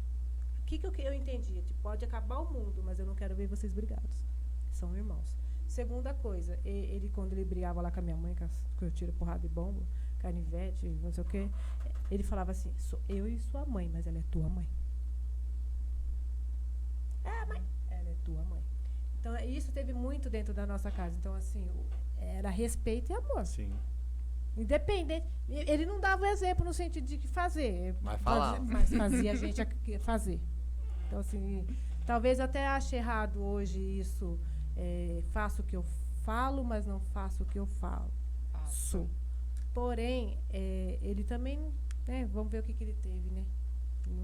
A: O que eu entendi? Pode acabar o mundo, mas eu não quero ver vocês brigados. São irmãos. Segunda coisa, quando ele brigava lá com a minha mãe, que eu tiro porrada de bomba, canivete, não sei o quê, ele falava assim, sou eu e sua mãe, mas ela é tua mãe. Mãe, ela é tua mãe. Então, isso teve muito dentro da nossa casa. Então, assim, era respeito e amor.
B: Sim.
A: Independente. Ele não dava o exemplo no sentido de fazer.
B: Mas falava.
A: Mas fazia a gente fazer. Então, assim, talvez até ache errado hoje isso. Faço o que eu falo, mas não faço o que eu falo. Faço. Porém, ele também, né, vamos ver o que ele teve, né?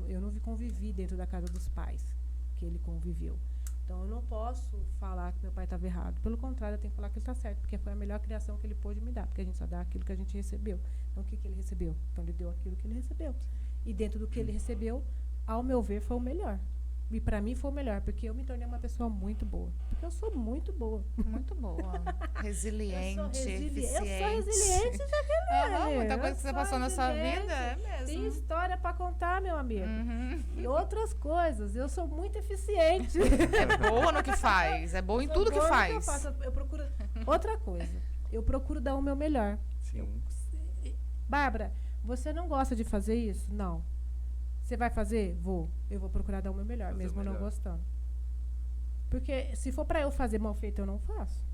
A: Eu não convivi dentro da casa dos pais que ele conviveu. Então, eu não posso falar que meu pai estava errado. Pelo contrário, eu tenho que falar que ele está certo, porque foi a melhor criação que ele pôde me dar, porque a gente só dá aquilo que a gente recebeu. Então, o que ele recebeu? Então, ele deu aquilo que ele recebeu. E dentro do que ele recebeu, ao meu ver, foi o melhor. E para mim foi o melhor, porque eu me tornei uma pessoa muito boa. Porque eu sou muito boa.
C: Muito boa. Resiliente, eficiente.
A: Eu sou resiliente, Jaqueline.
C: Muita coisa que você passou na sua vida, é mesmo.
A: Tem história para contar, meu amigo.
C: Uhum.
A: E outras coisas. Eu sou muito eficiente.
C: É boa no que faz. É boa em tudo que faz.
A: Eu procuro... Outra coisa. Eu procuro dar o meu melhor.
B: Sim.
A: Bárbara, você não gosta de fazer isso? Não. Você vai fazer? Vou. Eu vou procurar dar o meu melhor, mesmo não gostando. Porque se for para eu fazer mal feito, eu não faço.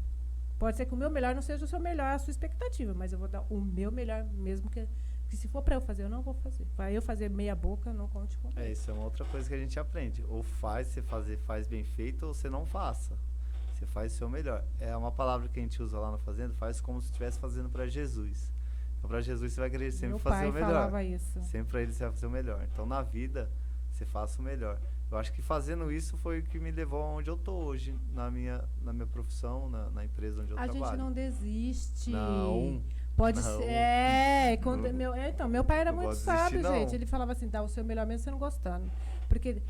A: Pode ser que o meu melhor não seja o seu melhor, a sua expectativa, mas eu vou dar o meu melhor, mesmo que se for para eu fazer, eu não vou fazer. Vai eu fazer meia boca, não conte com.
B: Isso é uma outra coisa que a gente aprende. Ou faz bem feito, ou você não faça. Você faz o seu melhor. É uma palavra que a gente usa lá na fazenda, faz como se estivesse fazendo para Jesus. Então, para Jesus, você vai querer sempre fazer o melhor. Meu pai falava isso. Sempre para ele você vai fazer o melhor. Então, na vida, você faça o melhor. Eu acho que fazendo isso foi o que me levou aonde eu tô hoje, na minha profissão, na empresa onde eu trabalho.
A: A gente não desiste.
B: Não.
A: Pode ser. Então, meu pai era muito sábio, gente. Ele falava assim, dá o seu melhor mesmo você não gostando. Porque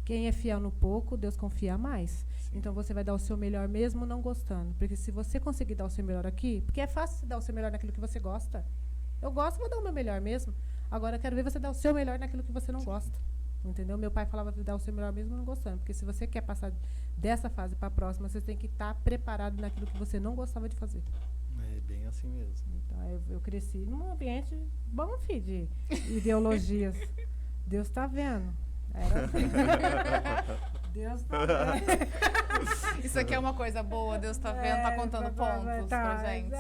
A: quem é fiel no pouco, Deus confia mais. Sim. Então, você vai dar o seu melhor mesmo não gostando. Porque se você conseguir dar o seu melhor aqui, porque é fácil você dar o seu melhor naquilo que você gosta. Eu gosto, vou dar o meu melhor mesmo. Agora, eu quero ver você dar o seu melhor naquilo que você não gosta. Entendeu? Meu pai falava de dar o seu melhor mesmo não gostando. Porque se você quer passar dessa fase para a próxima, você tem que estar preparado naquilo que você não gostava de fazer.
B: É bem assim mesmo.
A: Então, eu cresci num ambiente bom, filho, de ideologias. Deus tá vendo. Deus tá vendo.
C: Isso aqui é uma coisa boa, Deus tá vendo, tá contando pontos pra gente.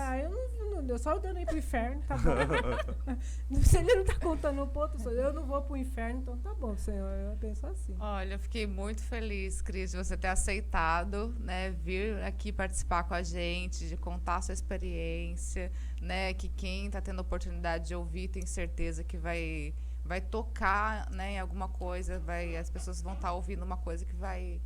A: Eu só dando ir pro inferno, tá bom. Se ele não tá contando ponto, eu não vou pro inferno, então tá bom, Senhor. Eu penso assim.
C: Olha, eu fiquei muito feliz, Cris, de você ter aceitado, né, vir aqui participar com a gente, de contar a sua experiência, né, que quem tá tendo a oportunidade de ouvir tem certeza que vai tocar, né, em alguma coisa, as pessoas vão estar ouvindo uma coisa que vai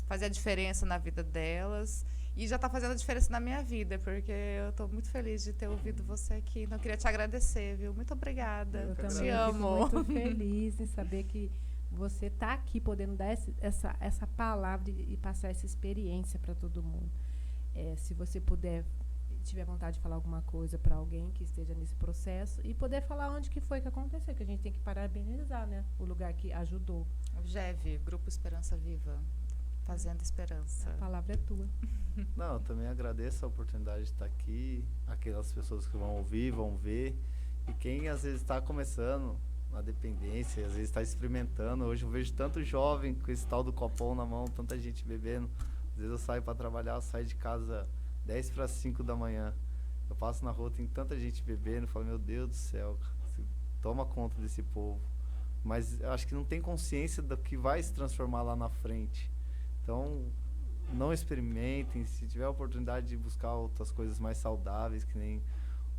C: fazer a diferença na vida delas. E já está fazendo a diferença na minha vida, porque eu estou muito feliz de ter ouvido você aqui. Então, eu queria te agradecer, viu? Muito obrigada.
A: Eu também
C: te amo.
A: Fico muito feliz em saber que você está aqui podendo dar essa palavra e passar essa experiência para todo mundo. Se você puder tiver vontade de falar alguma coisa para alguém que esteja nesse processo e poder falar onde que foi que aconteceu, que a gente tem que parabenizar, né? O lugar que ajudou.
C: O GEV, Grupo Esperança Viva, Fazendo Esperança.
A: A palavra é tua.
B: Não, eu também agradeço a oportunidade de estar aqui, aquelas pessoas que vão ouvir, vão ver, e quem às vezes está começando na dependência, às vezes está experimentando. Hoje eu vejo tanto jovem com esse tal do copão na mão, tanta gente bebendo. Às vezes eu saio para trabalhar, eu saio de casa 10 para 5 da manhã. Eu passo na rua, tem tanta gente bebendo, eu falo, meu Deus do céu, toma conta desse povo. Mas eu acho que não tem consciência do que vai se transformar lá na frente. Então, não experimentem. Se tiver a oportunidade de buscar outras coisas mais saudáveis, que nem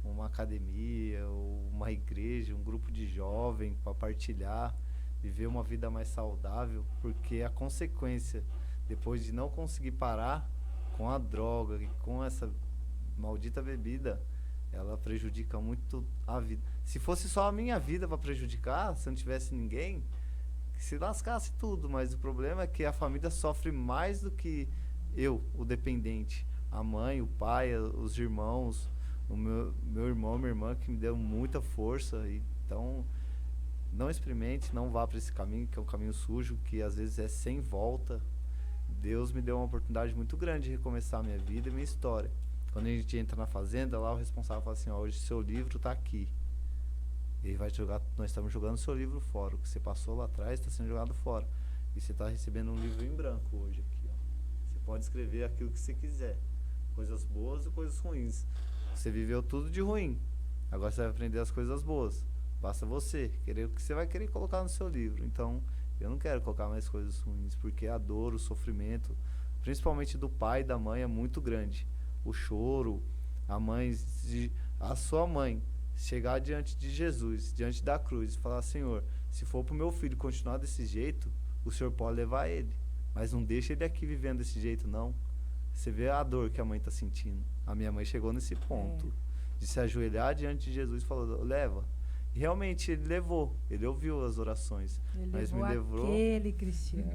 B: uma academia, ou uma igreja, um grupo de jovens para partilhar, viver uma vida mais saudável, porque a consequência, depois de não conseguir parar com a droga e com essa maldita bebida, ela prejudica muito a vida. Se fosse só a minha vida para prejudicar, se eu não tivesse ninguém, que se lascasse tudo, mas o problema é que a família sofre mais do que eu, o dependente. A mãe, o pai, os irmãos, o meu irmão, minha irmã, que me deu muita força. Então, não experimente, não vá para esse caminho, que é um caminho sujo, que às vezes é sem volta. Deus me deu uma oportunidade muito grande de recomeçar a minha vida e minha história. Quando a gente entra na fazenda, lá o responsável fala assim, ó, hoje seu livro está aqui. Ele vai jogar, nós estamos jogando seu livro fora. O que você passou lá atrás está sendo jogado fora. E você está recebendo um livro em branco hoje aqui, ó. Você pode escrever aquilo que você quiser. Coisas boas e coisas ruins. Você viveu tudo de ruim. Agora você vai aprender as coisas boas. Basta você querer o que você vai querer colocar no seu livro. Então, eu não quero colocar mais coisas ruins, porque a dor, o sofrimento, principalmente do pai e da mãe, é muito grande. O choro, a sua mãe chegar diante de Jesus, diante da cruz e falar, Senhor, se for pro meu filho continuar desse jeito, o Senhor pode levar ele, mas não deixa ele aqui vivendo desse jeito, não. Você vê a dor que a mãe está sentindo. A minha mãe chegou nesse ponto de se ajoelhar diante de Jesus e falou, leva. E realmente ele levou, ele ouviu as orações.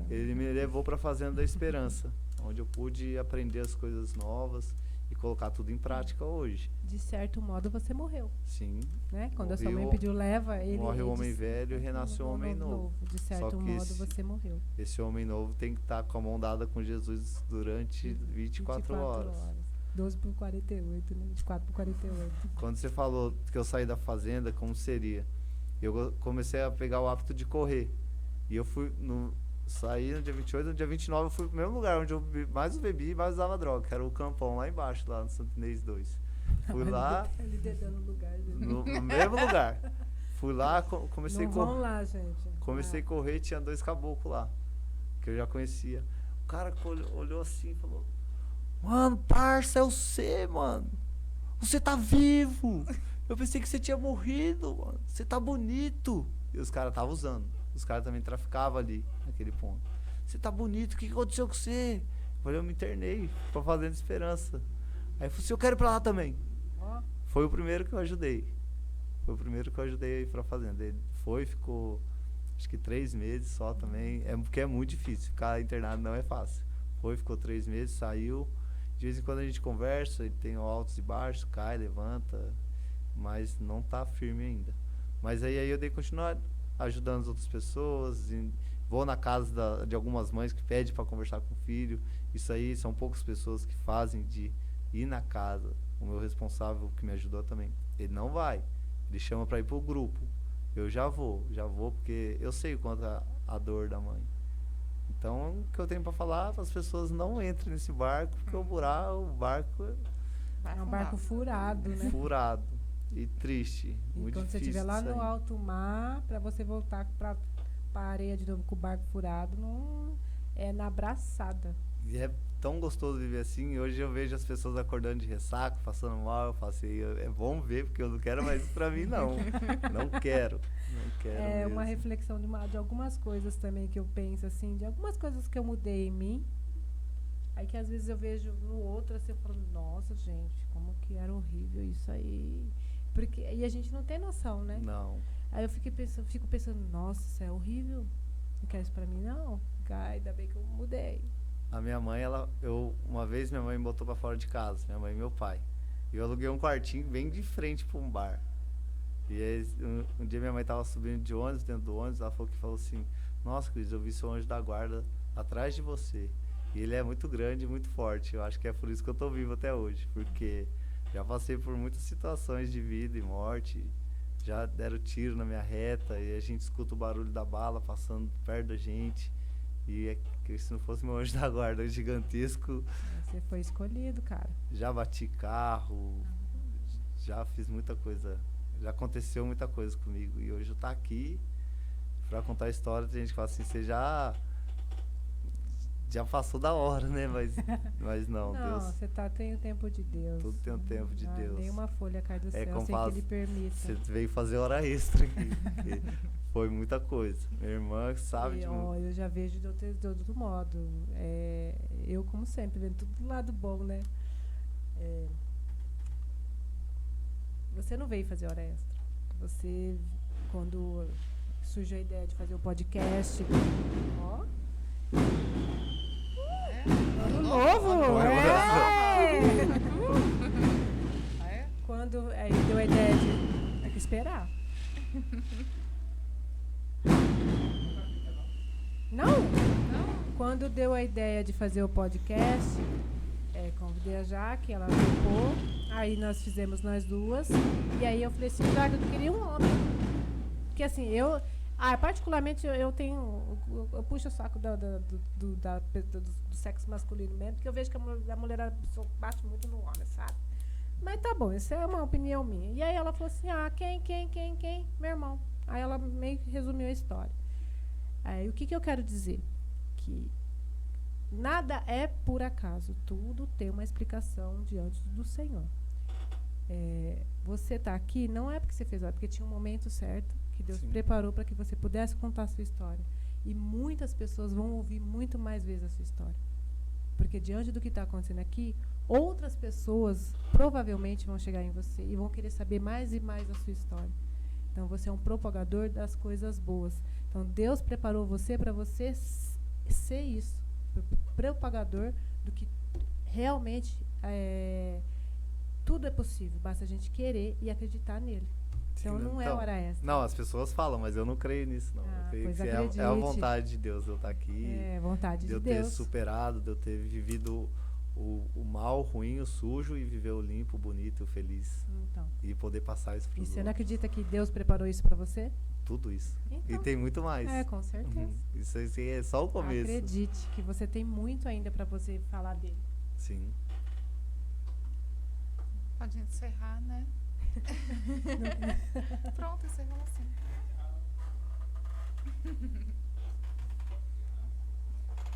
B: Ele me levou para a Fazenda da Esperança, onde eu pude aprender as coisas novas e colocar tudo em prática hoje.
A: De certo modo você morreu.
B: Sim.
A: Né? Quando a sua mãe pediu leva, ele...
B: Morre o homem velho e renasce o homem novo.
A: De certo modo você morreu.
B: Esse homem novo tem que estar com a mão dada com Jesus durante 24 horas.
A: 12 por 48, né? 24 por 48.
B: Quando você falou que eu saí da fazenda, como seria? Eu comecei a pegar o hábito de correr. E eu saí no dia 28, no dia 29 eu fui pro mesmo lugar onde eu mais bebi e mais usava droga, que era o Campão, lá embaixo, lá no Santo Inês 2. Fui lá,
A: Ele dedando lugar,
B: no mesmo lugar. Fui lá, comecei a correr.
A: Vão lá, gente.
B: Comecei a correr, tinha 2 caboclos lá, que eu já conhecia. O cara olhou assim e falou, mano, parça, é você, mano. Você tá vivo. Eu pensei que você tinha morrido, mano. Você tá bonito. E os caras estavam usando. Os caras também traficavam ali, naquele ponto. Você tá bonito, o que aconteceu com você? Eu falei, eu me internei pra Fazenda Esperança. Aí eu falei assim, eu quero ir pra lá também. Foi o primeiro que eu ajudei. Foi o primeiro que eu ajudei a ir pra Fazenda. Ele ficou acho que 3 meses só também. Porque é muito difícil, ficar internado não é fácil. Ficou 3 meses, saiu. De vez em quando a gente conversa, ele tem altos e baixos, cai, levanta, mas não tá firme ainda. Mas aí eu dei continuar ajudando as outras pessoas, vou na casa de algumas mães que pedem para conversar com o filho. Isso aí são poucas pessoas que fazem de ir na casa. O meu responsável que me ajudou também, ele não vai, ele chama para ir pro grupo. Eu já vou porque eu sei o quanto a dor da mãe. Então, o que eu tenho para falar, as pessoas não entrem nesse barco, porque o barco
A: é um barco furado, né?
B: Furado e triste,
A: e
B: muito
A: quando
B: difícil.
A: Você estiver lá no alto mar, para você voltar para a areia de novo com o barco furado, não é na braçada.
B: E é tão gostoso viver assim. Hoje eu vejo as pessoas acordando de ressaca, passando mal. Eu falo assim, é bom ver, porque eu não quero mais isso pra mim, não. Não quero
A: É
B: mesmo.
A: Uma reflexão de algumas coisas também que eu penso, assim, de algumas coisas que eu mudei em mim. Aí que às vezes eu vejo no outro, assim, eu falo, nossa, gente, como que era horrível isso aí. E a gente não tem noção, né?
B: Não.
A: Aí eu fico pensando, nossa, isso é horrível. Não quero isso pra mim, não. Ainda bem que eu mudei.
B: A minha mãe, uma vez minha mãe me botou pra fora de casa, minha mãe e meu pai. E eu aluguei um quartinho bem de frente pra um bar. E aí, um dia minha mãe tava subindo de ônibus, dentro do ônibus, ela falou assim, nossa, Cris, eu vi seu anjo da guarda atrás de você. E ele é muito grande e muito forte. Eu acho que é por isso que eu tô vivo até hoje. Porque já passei por muitas situações de vida e morte. Já deram tiro na minha reta e a gente escuta o barulho da bala passando perto da gente. E é que se não fosse meu anjo da guarda gigantesco,
A: Você foi escolhido, cara.
B: já bati carro, já fiz muita coisa, já aconteceu muita coisa comigo. E hoje eu tô aqui pra contar a história. Tem gente que fala assim, você já passou da hora, né? Mas não,
A: Não,
B: Deus,
A: você tem o tempo de Deus.
B: tudo tem o tempo de Deus.
A: Nenhuma folha cai do
B: É
A: céu
B: como
A: sem
B: fala,
A: que ele permita.
B: você veio fazer hora extra aqui, porque foi muita coisa. Minha irmã sabe
A: E,
B: de
A: ó, eu já vejo de outro modo. Eu, como sempre, vendo tudo do lado bom, né? Você não veio fazer hora extra. Você, quando surgiu a ideia de fazer o podcast, ó, ano novo!
C: Ah, é?
A: Quando aí deu a ideia de tem que esperar. Não? Quando deu a ideia de fazer o podcast, convidei a Jaque, ela topou. Aí nós fizemos nós duas. E aí eu falei assim, Jaque, eu queria um homem. Porque assim, particularmente eu eu puxo o saco do sexo masculino mesmo, porque eu vejo que a mulher bate muito no homem, sabe? Mas tá bom, isso é uma opinião minha. E aí ela falou assim, quem? Meu irmão. Aí ela meio que resumiu a história. Aí o que eu quero dizer? Que nada é por acaso, tudo tem uma explicação diante do Senhor. Você está aqui não é porque você fez, é porque tinha um momento certo que Deus preparou para que você pudesse contar a sua história. E muitas pessoas vão ouvir muito mais vezes a sua história. Porque diante do que está acontecendo aqui, outras pessoas provavelmente vão chegar em você e vão querer saber mais e mais a sua história. Então você é um propagador das coisas boas. Então Deus preparou você para você ser isso, propagador do que realmente tudo é possível, basta a gente querer e acreditar nele. Então não é hora extra.
B: Não, as pessoas falam, mas eu não creio nisso, não. Eu creio que é a vontade de Deus eu estar aqui.
A: É vontade de
B: eu
A: Deus.
B: Ter superado, de eu ter vivido o mal, o ruim, o sujo e viver o limpo, o bonito, o feliz.
A: Então.
B: E poder passar isso para os outros.
A: E você não acredita que Deus preparou isso para você?
B: Tudo isso.
A: Então,
B: e tem muito mais.
A: Com certeza.
B: Isso é só o começo.
A: Acredite que você tem muito ainda para você falar dele.
B: Sim.
C: Pode encerrar, né? Pronto, encerrou assim.